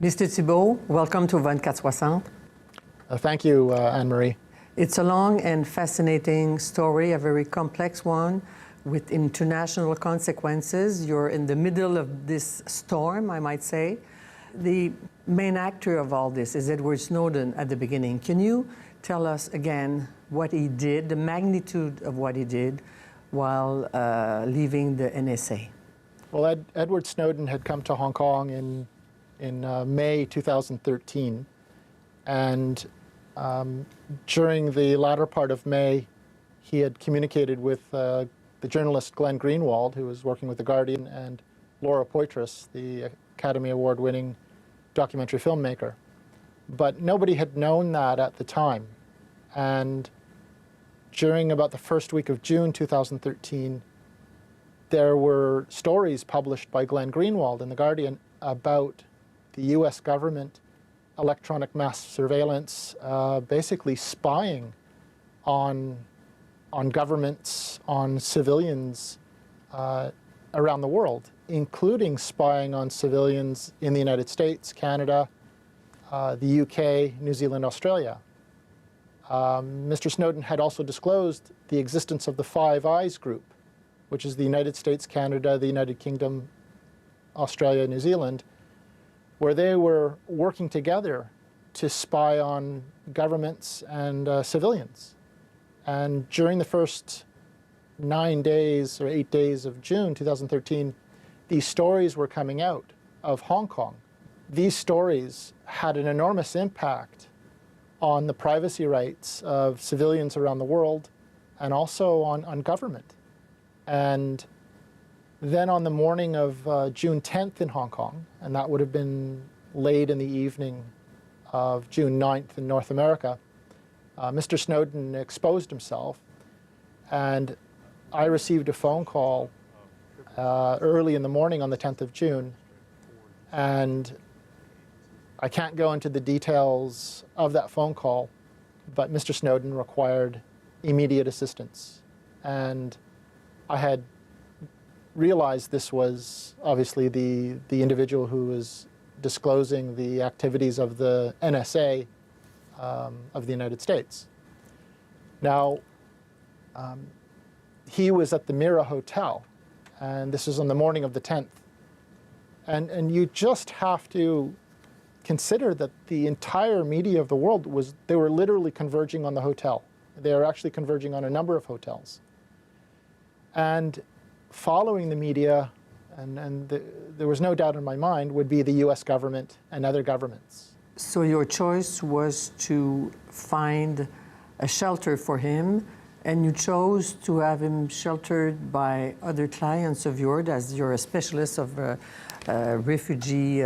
Mr. Tibbo, welcome to 2460. Thank you, Anne-Marie. It's a long and fascinating story, a very complex one with international consequences. You're in the middle of this storm, I might say. The main actor of all this is Edward Snowden at the beginning. Can you tell us again what he did, the magnitude of what he did while leaving the NSA? Well, Edward Snowden had come to Hong Kong in May 2013, and during the latter part of May, he had communicated with the journalist Glenn Greenwald, who was working with The Guardian, and Laura Poitras, the Academy Award-winning documentary filmmaker. But nobody had known that at the time. And during about the first week of June 2013, there were stories published by Glenn Greenwald in The Guardian about the US government electronic mass surveillance, basically spying on governments, on civilians around the world, including spying on civilians in the United States, Canada, the UK, New Zealand, Australia. Mr. Snowden had also disclosed the existence of the Five Eyes group, which is the United States, Canada, the United Kingdom, Australia, New Zealand, where they were working together to spy on governments and civilians. And during the first 9 days or 8 days of June 2013, these stories were coming out of Hong Kong. These stories had an enormous impact on the privacy rights of civilians around the world and also on government. And then on the morning of June 10th in Hong Kong, and that would have been late in the evening of June 9th in North America, Mr. Snowden exposed himself, and I received a phone call early in the morning on the 10th of June, and I can't go into the details of that phone call, but Mr. Snowden required immediate assistance. And I had realized this was obviously the individual who was disclosing the activities of the NSA of the United States. Now, he was at the Mira Hotel, and this was on the morning of the 10th. And you just have to consider that the entire media of the world they were literally converging on the hotel. They were actually converging on a number of hotels. And following the media, and there was no doubt in my mind, would be the US government and other governments. So your choice was to find a shelter for him, and you chose to have him sheltered by other clients of yours, as you're a specialist of refugee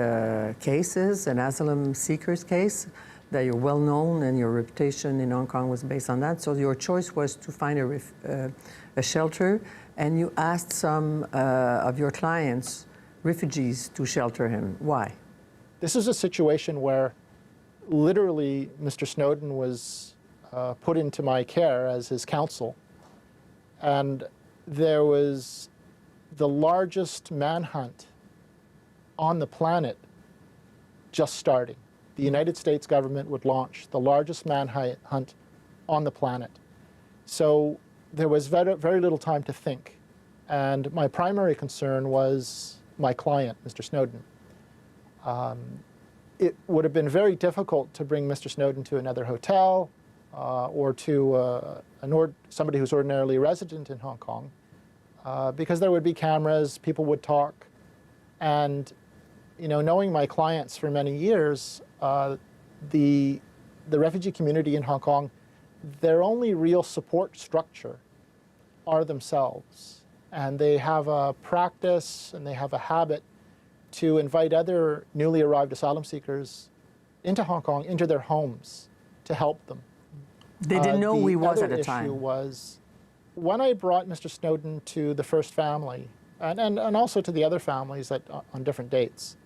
cases and asylum seekers case, that you're well known and your reputation in Hong Kong was based on that. So your choice was to find a shelter, and you asked some of your clients, refugees, to shelter him. Why? This is a situation where literally Mr. Snowden was put into my care as his counsel, and there was the largest manhunt on the planet just starting. The United States government would launch the largest manhunt on the planet. So there was very little time to think. And my primary concern was my client, Mr. Snowden. It would have been very difficult to bring Mr. Snowden to another hotel or to somebody who's ordinarily resident in Hong Kong because there would be cameras, people would talk. And knowing my clients for many years, the refugee community in Hong Kong, their only real support structure are themselves. And they have a practice and they have a habit to invite other newly arrived asylum seekers into Hong Kong, into their homes, to help them. They didn't know who he was at the time. The other issue was, when I brought Mr. Snowden to the first family, and also to the other families on different dates,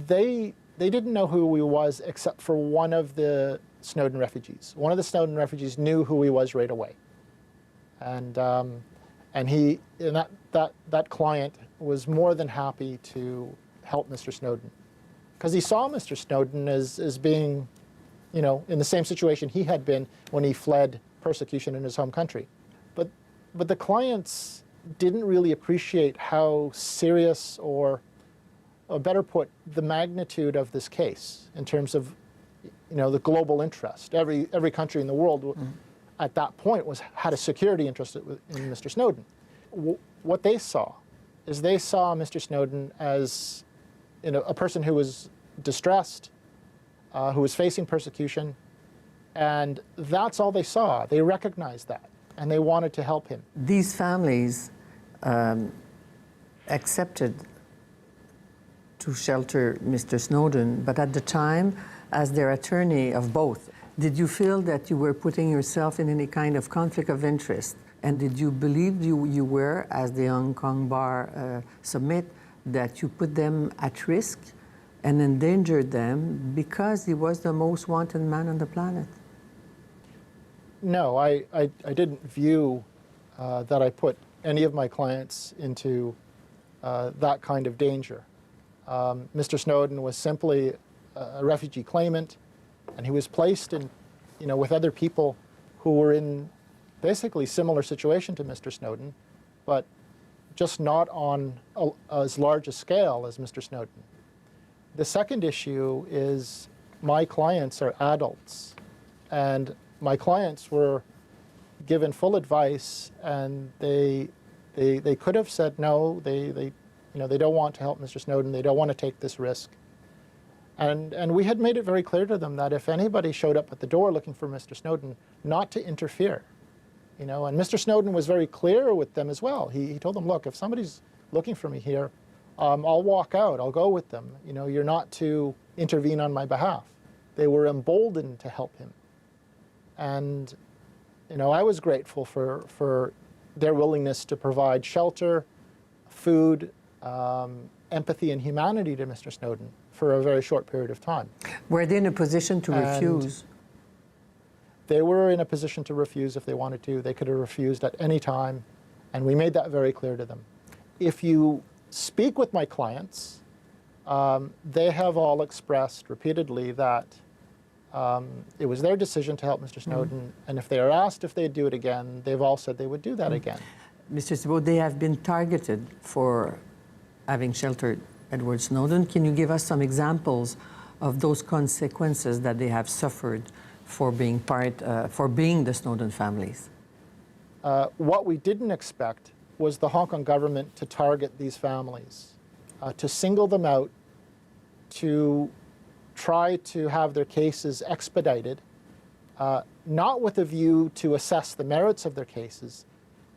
they didn't know who he was except for one of the Snowden refugees. One of the Snowden refugees knew who he was right away. And that client was more than happy to help Mr. Snowden. because he saw Mr. Snowden as being, you know, in the same situation he had been when he fled persecution in his home country. But the clients didn't really appreciate how serious, or better put, the magnitude of this case in terms of, you know, the global interest. Every country in the world at that point had a security interest in Mr. Snowden. What they saw is they saw Mr. Snowden as, you know, a person who was distressed, who was facing persecution, and that's all they saw. They recognized that, and they wanted to help him. These families accepted to shelter Mr. Snowden, but at the time, as their attorney of both, did you feel that you were putting yourself in any kind of conflict of interest? And did you believe you were, as the Hong Kong bar submit, that you put them at risk and endangered them because he was the most wanted man on the planet? No, I didn't view that I put any of my clients into that kind of danger. Mr. Snowden was simply a refugee claimant, and he was placed in, you know, with other people who were in basically similar situation to Mr. Snowden, but just not on as large a scale as Mr. Snowden. The second issue is my clients are adults, and my clients were given full advice, and they could have said no. They you know, they don't want to help Mr. Snowden. They don't want to take this risk. And we had made it very clear to them that if anybody showed up at the door looking for Mr. Snowden, not to interfere. You know, and Mr. Snowden was very clear with them as well. He told them, look, if somebody's looking for me here, I'll walk out. I'll go with them. You know, you're not to intervene on my behalf. They were emboldened to help him. And, you know, I was grateful for their willingness to provide shelter, food, empathy and humanity to Mr. Snowden for a very short period of time. Were they in a position to refuse? They were in a position to refuse if they wanted to. They could have refused at any time, and we made that very clear to them. If you speak with my clients, they have all expressed repeatedly that it was their decision to help Mr. Snowden, and if they are asked if they'd do it again, they've all said they would do that again. Mr. Tibbo, they have been targeted for having sheltered Edward Snowden. Can you give us some examples of those consequences that they have suffered for being the Snowden families? What we didn't expect was the Hong Kong government to target these families, to single them out, to try to have their cases expedited, not with a view to assess the merits of their cases.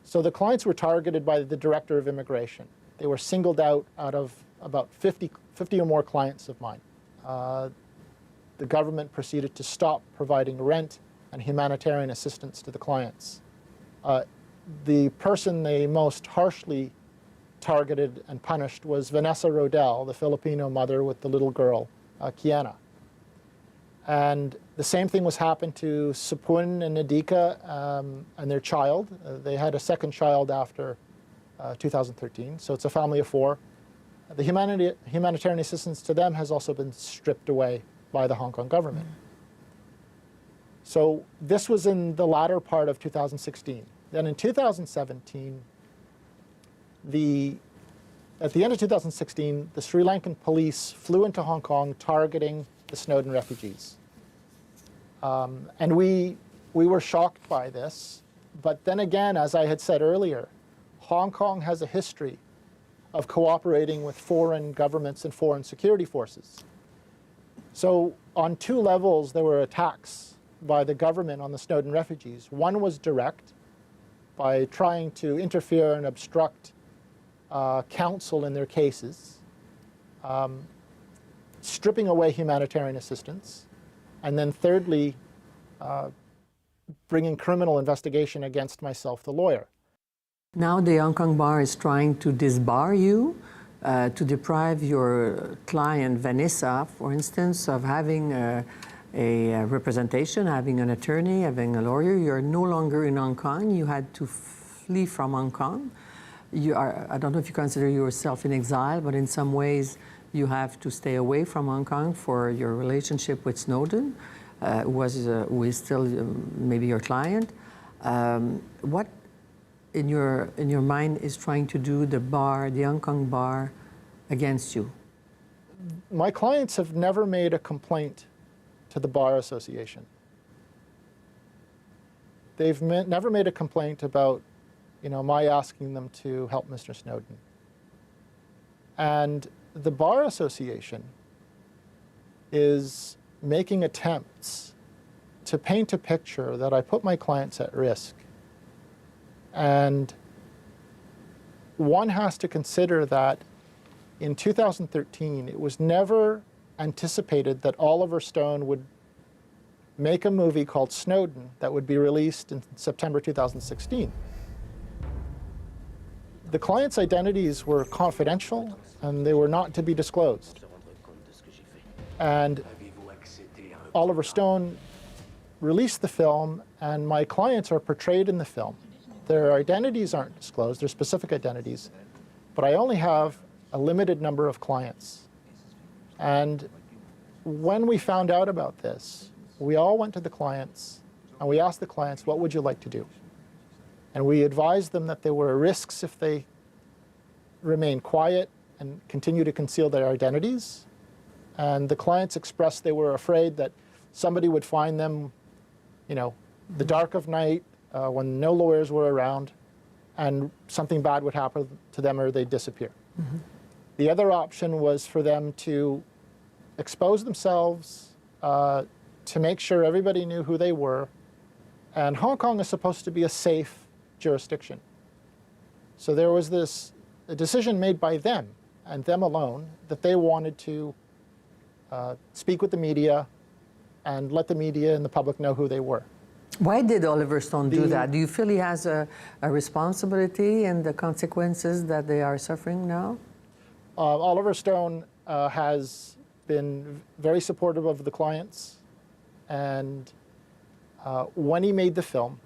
So the clients were targeted by the Director of Immigration. They were singled out of about 50 or more clients of mine. The government proceeded to stop providing rent and humanitarian assistance to the clients. The person they most harshly targeted and punished was Vanessa Rodell, the Filipino mother with the little girl, Kiana. And the same thing was happened to Supun and Nadika and their child. They had a second child after 2013, so it's a family of 4. The humanitarian assistance to them has also been stripped away by the Hong Kong government. So this was in the latter part of 2016. Then in 2017, at the end of 2016, the Sri Lankan police flew into Hong Kong targeting the Snowden refugees. And we were shocked by this. But then again, as I had said earlier, Hong Kong has a history of cooperating with foreign governments and foreign security forces. So on 2 levels, there were attacks by the government on the Snowden refugees. One was direct, by trying to interfere and obstruct counsel in their cases, stripping away humanitarian assistance, and then thirdly, bringing criminal investigation against myself, the lawyer. Now the Hong Kong bar is trying to disbar you, to deprive your client, Vanessa, for instance, of having a representation, having an attorney, having a lawyer. You're no longer in Hong Kong. You had to flee from Hong Kong. You are, I don't know if you consider yourself in exile, but in some ways you have to stay away from Hong Kong for your relationship with Snowden, who is still maybe your client. What in your mind is trying to do the Hong Kong bar against you? My clients have never made a complaint to the Bar Association. They've never made a complaint about, my asking them to help Mr. Snowden. And the Bar Association is making attempts to paint a picture that I put my clients at risk. And one has to consider that in 2013, it was never anticipated that Oliver Stone would make a movie called Snowden that would be released in September 2016. The clients' identities were confidential and they were not to be disclosed. And Oliver Stone released the film, and my clients are portrayed in the film. Their identities aren't disclosed, their specific identities, but I only have a limited number of clients. And when we found out about this, we all went to the clients and we asked the clients, what would you like to do? And we advised them that there were risks if they remain quiet and continue to conceal their identities. And the clients expressed they were afraid that somebody would find them, the dark of night when no lawyers were around, and something bad would happen to them or they'd disappear. Mm-hmm. The other option was for them to expose themselves, to make sure everybody knew who they were. And Hong Kong is supposed to be a safe jurisdiction. So there was a decision made by them, and them alone, that they wanted to speak with the media and let the media and the public know who they were. Why did Oliver Stone do that? Do you feel he has a responsibility in the consequences that they are suffering now? Oliver Stone has been very supportive of the clients, and when he made the film,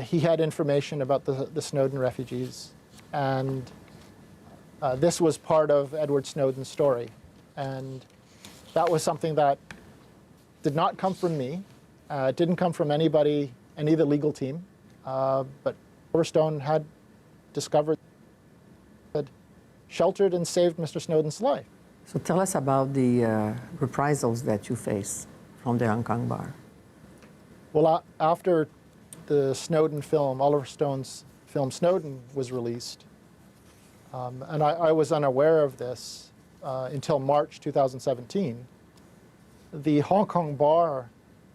he had information about the Snowden refugees, and this was part of Edward Snowden's story. And that was something that did not come from me. It didn't come from any of the legal team, but Oliver Stone had discovered, had sheltered and saved Mr. Snowden's life. So tell us about the reprisals that you face from the Hong Kong bar. Well, after the Snowden film, Oliver Stone's film Snowden was released, and I was unaware of this until March 2017, the Hong Kong bar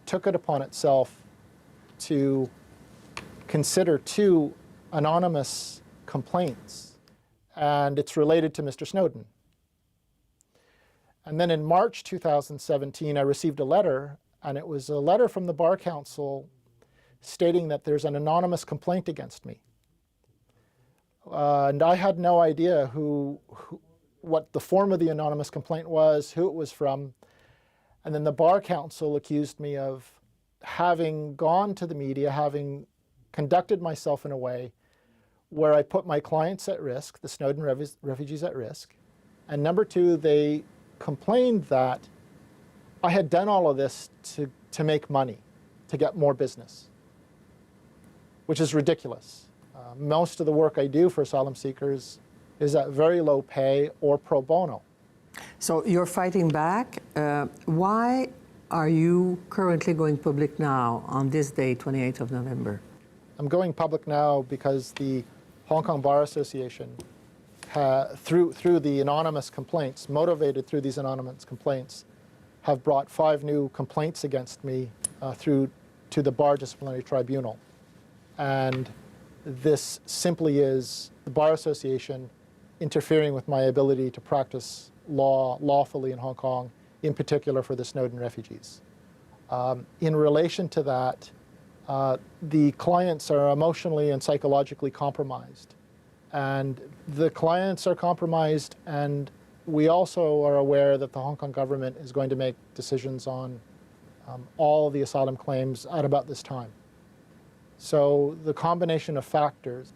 took it upon itself to consider 2 anonymous complaints, and it's related to Mr. Snowden. And then in March 2017, I received a letter, and it was a letter from the Bar Council stating that there's an anonymous complaint against me. And I had no idea what the form of the anonymous complaint was, who it was from. And then the Bar Council accused me of having gone to the media, having conducted myself in a way where I put my clients at risk, the Snowden refugees at risk. And number 2, they complained that I had done all of this to make money, to get more business, which is ridiculous. Most of the work I do for asylum seekers is at very low pay or pro bono. So you're fighting back. Why are you currently going public now on this day, 28th of November? I'm going public now because the Hong Kong Bar Association, through the anonymous complaints, motivated through these anonymous complaints, have brought 5 new complaints against me through to the Bar Disciplinary Tribunal. And this simply is the Bar Association interfering with my ability to practice law lawfully in Hong Kong, in particular for the Snowden refugees. In relation to that, the clients are emotionally and psychologically compromised. And the clients are compromised, and we also are aware that the Hong Kong government is going to make decisions on all the asylum claims at about this time. So the combination of factors,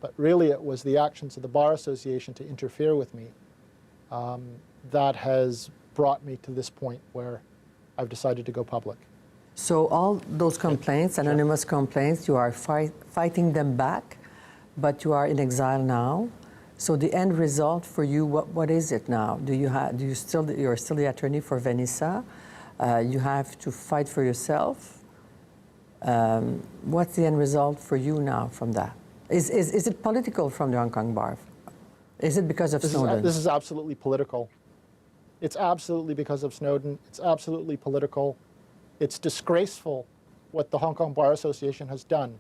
but really it was the actions of the Bar Association to interfere with me, that has brought me to this point where I've decided to go public. So all those complaints, anonymous complaints, you are fighting them back, but you are in exile now. So the end result for you, what is it now? You're still the attorney for Vanessa? You have to fight for yourself. What's the end result for you now from that? Is it political from the Hong Kong bar? Is it because of Snowden? This is absolutely political. It's absolutely because of Snowden. It's absolutely political. It's disgraceful what the Hong Kong Bar Association has done.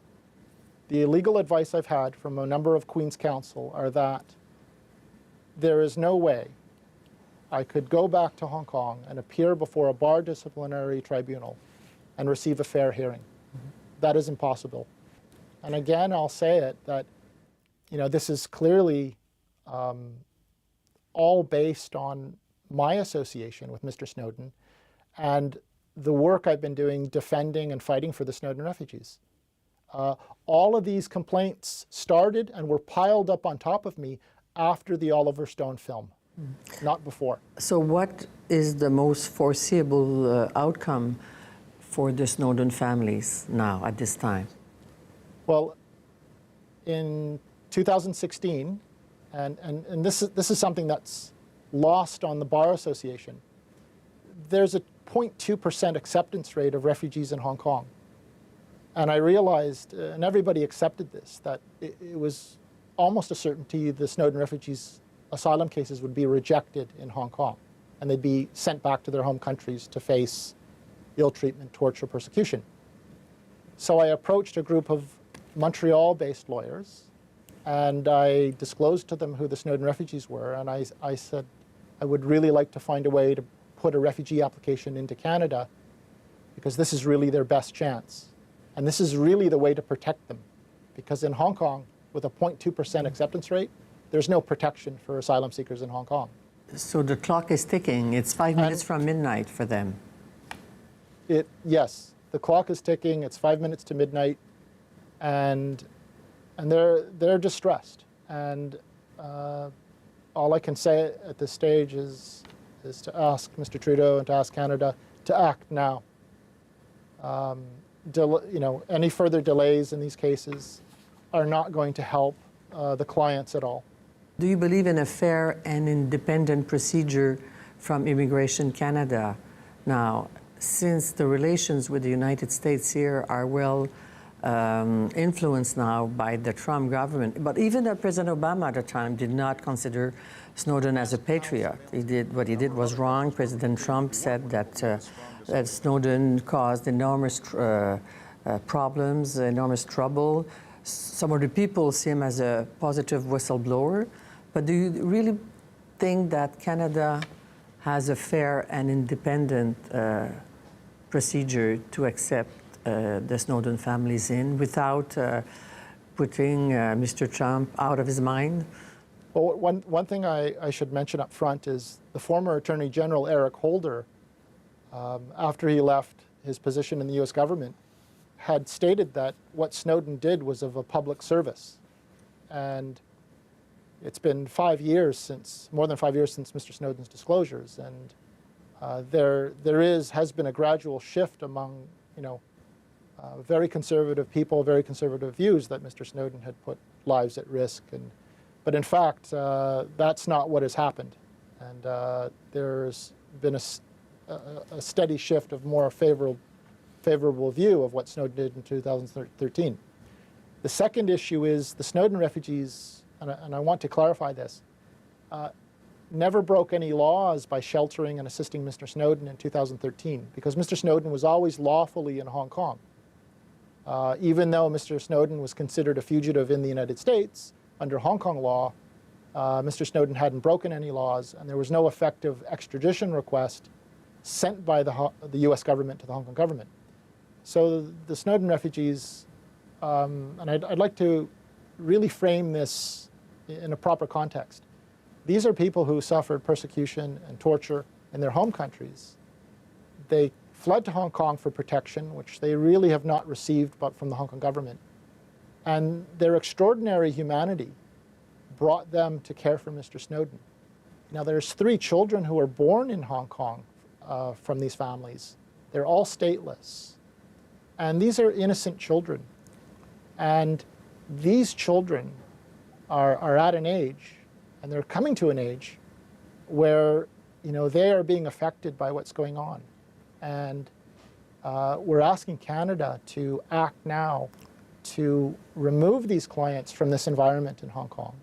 The legal advice I've had from a number of Queen's Counsel are that there is no way I could go back to Hong Kong and appear before a bar disciplinary tribunal and receive a fair hearing. That is impossible. And again, I'll say it, that this is clearly all based on my association with Mr. Snowden and the work I've been doing defending and fighting for the Snowden refugees. All of these complaints started and were piled up on top of me after the Oliver Stone film, not before. So what is the most foreseeable outcome for the Snowden families now at this time? Well, in 2016, and this is something that's lost on the Bar Association, there's a 0.2% acceptance rate of refugees in Hong Kong. And I realized, and everybody accepted this, that it was almost a certainty the Snowden refugees' asylum cases would be rejected in Hong Kong, and they'd be sent back to their home countries to face ill treatment, torture, persecution. So I approached a group of Montreal-based lawyers, and I disclosed to them who the Snowden refugees were, and I said I would really like to find a way to put a refugee application into Canada, because this is really their best chance. And this is really the way to protect them, because in Hong Kong, with a 0.2% acceptance rate, there's no protection for asylum seekers in Hong Kong. So the clock is ticking. It's 5 minutes from midnight for them. Yes, the clock is ticking. It's 5 minutes to midnight, and they're distressed. And all I can say at this stage is to ask Mr. Trudeau and to ask Canada to act now. Any further delays in these cases are not going to help the clients at all. Do you believe in a fair and independent procedure from Immigration Canada now, since the relations with the United States here are well influenced now by the Trump government? But even President Obama at the time did not consider Snowden as a patriot. What he did was wrong. President Trump said that Snowden caused enormous problems, enormous trouble. Some of the people see him as a positive whistleblower. But do you really think that Canada has a fair and independent procedure to accept the Snowden families in without putting Mr. Trump out of his mind? Well, one thing I should mention up front is the former Attorney General Eric Holder, after he left his position in the U.S. government, had stated that what Snowden did was of a public service. And it's been more than 5 years since Mr. Snowden's disclosures, and there has been a gradual shift among very conservative people, very conservative views that Mr. Snowden had put lives at risk. But in fact, that's not what has happened. And there's been a steady shift of more favorable view of what Snowden did in 2013. The second issue is the Snowden refugees, and I want to clarify this, never broke any laws by sheltering and assisting Mr. Snowden in 2013, because Mr. Snowden was always lawfully in Hong Kong. Even though Mr. Snowden was considered a fugitive in the United States, under Hong Kong law, Mr. Snowden hadn't broken any laws, and there was no effective extradition request sent by the U.S. government to the Hong Kong government. So the Snowden refugees, and I'd like to really frame this in a proper context. These are people who suffered persecution and torture in their home countries. They fled to Hong Kong for protection, which they really have not received but from the Hong Kong government. And their extraordinary humanity brought them to care for Mr. Snowden. Now, there's 3 children who were born in Hong Kong from these families. They're all stateless. And these are innocent children. And these children are at an age, and they're coming to an age, where they are being affected by what's going on. And we're asking Canada to act now to remove these clients from this environment in Hong Kong.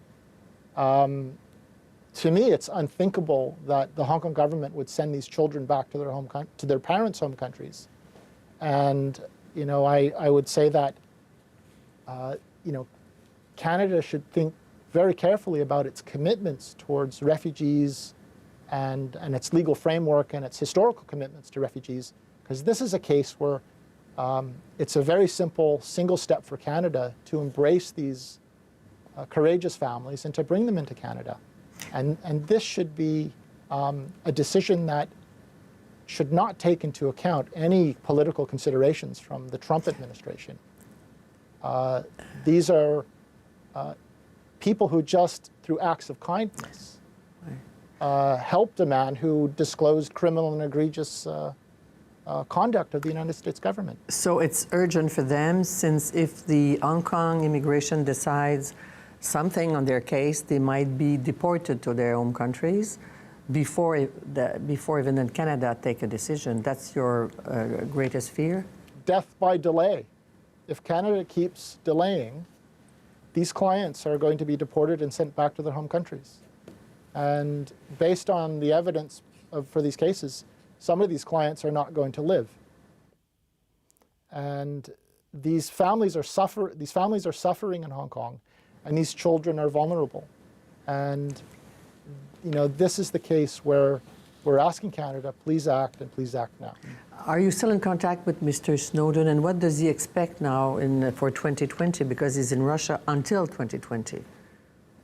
To me, it's unthinkable that the Hong Kong government would send these children back to their parents' home countries. And I would say that Canada should think very carefully about its commitments towards refugees and its legal framework and its historical commitments to refugees, because this is a case where it's a very simple single step for Canada to embrace these courageous families and to bring them into Canada. And this should be a decision that should not take into account any political considerations from the Trump administration. These are people who just, through acts of kindness, helped a man who disclosed criminal and egregious conduct of the United States government. So it's urgent for them, since if the Hong Kong immigration decides something on their case, they might be deported to their home countries before even in Canada take a decision. That's your greatest fear? Death by delay. If Canada keeps delaying, these clients are going to be deported and sent back to their home countries. And based on the evidence for these cases, some of these clients are not going to live. And these families are suffering in Hong Kong, and these children are vulnerable. And this is the case where we're asking Canada, please act, and please act now. Are you still in contact with Mr. Snowden, and what does he expect now for 2020, because he's in Russia until 2020?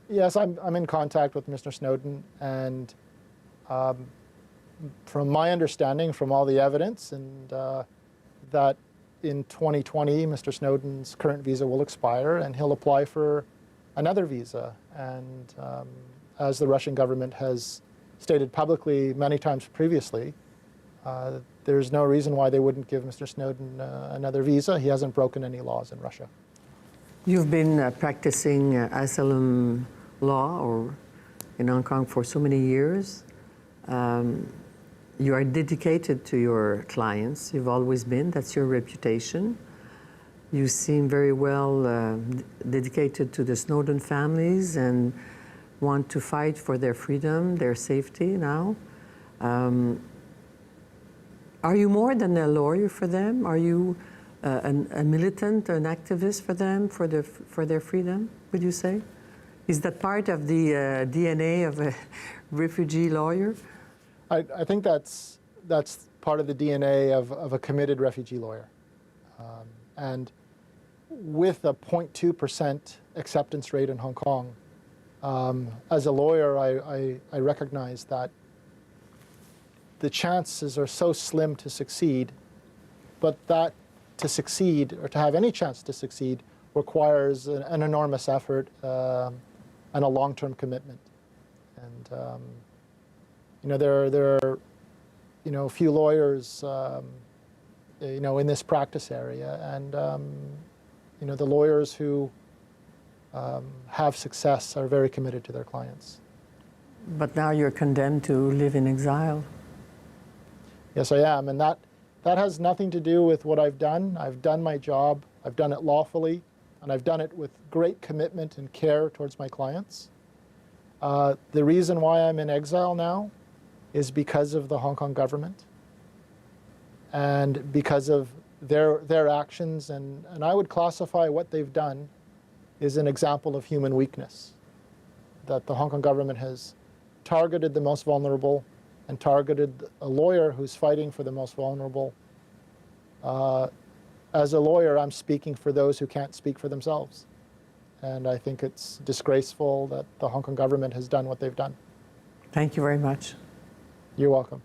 Yes, I'm in contact with Mr. Snowden, and from my understanding, from all the evidence, and that in 2020, Mr. Snowden's current visa will expire, and he'll apply for another visa. And as the Russian government has stated publicly many times previously, there's no reason why they wouldn't give Mr. Snowden another visa. He hasn't broken any laws in Russia. You've been practicing asylum law in Hong Kong for so many years. You are dedicated to your clients. You've always been. That's your reputation. You seem very well dedicated to the Snowden families and want to fight for their freedom, their safety now. Are you more than a lawyer for them? Are you a militant, an activist for them, for their freedom, would you say? Is that part of the DNA of a refugee lawyer? I think that's part of the DNA of a committed refugee lawyer. And with a 0.2% acceptance rate in Hong Kong, as a lawyer, I recognize that the chances are so slim to succeed, but that to succeed, or to have any chance to succeed, requires an enormous effort and a long-term commitment. And there are few lawyers in this practice area, and the lawyers who have success are very committed to their clients. But now you're condemned to live in exile. Yes, I am, and that has nothing to do with what I've done. I've done my job, I've done it lawfully, and I've done it with great commitment and care towards my clients. The reason why I'm in exile now is because of the Hong Kong government and because of their actions, and I would classify what they've done is an example of human weakness, that the Hong Kong government has targeted the most vulnerable and targeted a lawyer who's fighting for the most vulnerable. As a lawyer, I'm speaking for those who can't speak for themselves. And I think it's disgraceful that the Hong Kong government has done what they've done. Thank you very much. You're welcome.